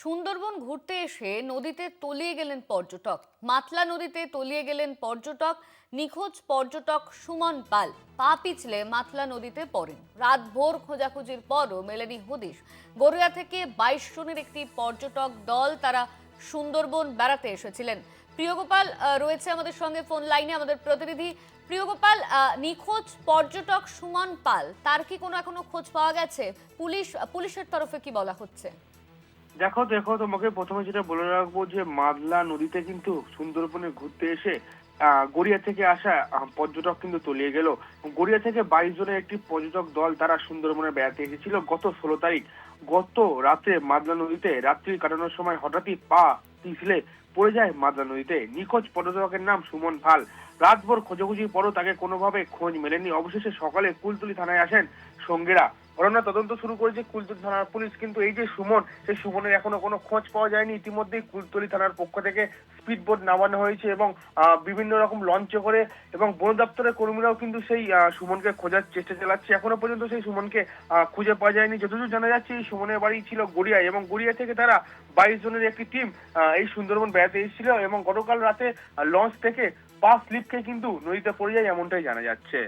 সুন্দরবন ঘুরতে এসে নদীতে তলিয়ে গেলেন পর্যটক। মাতলা নদীতে তলিয়ে গেলেন পর্যটক। নিখোঁজ পর্যটক সুমন পাল পা পিছলে মাতলা নদীতে পড়েন। রাত ভোর খোঁজাখুঁজির পরও মেলেনি হদিশ। গড়িয়া থেকে 22 জনের একটি পর্যটক দল, তারা সুন্দরবন বেড়াতে এসেছিলেন। প্রিয়গোপাল রয়েছে আমাদের সঙ্গে ফোন লাইনে, আমাদের প্রতিনিধি। প্রিয়গোপাল, নিখোঁজ পর্যটক সুমন পাল, তার কি কোনো এখনো খোঁজ পাওয়া গেছে? পুলিশের তরফে কি বলা হচ্ছে? দেখো দেখো তোমাকে প্রথমে যেটা বলে রাখবো যে মাদলা নদীতে কিন্তু সুন্দরবনে ঘুরতে এসে গড়িয়া থেকে আসা পর্যটক কিন্তু তলিয়ে গেল। গড়িয়া থেকে 22 জনের একটি পর্যটক দল তারা সুন্দরবনে বেড়াতে এসেছিল গত 16 তারিখ। গত রাতে মাদলা নদীতে রাত্রি কাটানোর সময় হঠাৎই পা পিছলে পড়ে যায় মাদলা নদীতে। নিখোঁজ পর্যটকের নাম সুমন পাল। রাতভর খোঁজাখুঁজির পরও তাকে কোনোভাবে খোঁজ মেলেনি। অবশেষে সকালে কুলতলি থানায় আসেন সঙ্গীরা। ঘটনা তদন্ত শুরু করেছে কুলতলি থানার পুলিশ, কিন্তু এই যে সুমন, সেই সুমনের এখনো কোনো খোঁজ পাওয়া যায়নি। ইতিমধ্যেই কুলতলি থানার পক্ষ থেকে স্পিড বোট নামানো হয়েছে এবং বিভিন্ন রকম লঞ্চে করে এবং বন দপ্তরের কর্মীরাও কিন্তু সেই সুমনকে খোঁজার চেষ্টা চালাচ্ছে। এখনো পর্যন্ত সেই সুমনকে খুঁজে পাওয়া যায়নি। যতদূর জানা যাচ্ছে এই সুমনের বাড়ি ছিল গড়িয়ায় এবং গড়িয়া থেকে তারা 22 জনের একটি টিম এই সুন্দরবন বেড়াতে এসেছিল এবং গতকাল রাতে লঞ্চ থেকে পা স্লিপ খেয়ে কিন্তু নদীতে পড়ে যায়, এমনটাই জানা যাচ্ছে।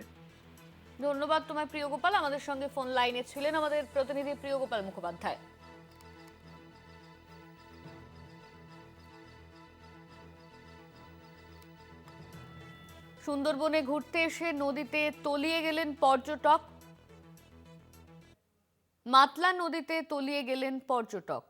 ধন্যবাদ তোমায় প্রিয়গোপাল। আমাদের সঙ্গে ফোন লাইনে ছিলেন আমাদের প্রতিনিধি প্রিয়গোপাল মুখোপাধ্যায়। সুন্দরবনে ঘুরতে এসে নদীতে তলিয়ে গেলেন পর্যটক। মাতলা নদীতে তলিয়ে গেলেন পর্যটক।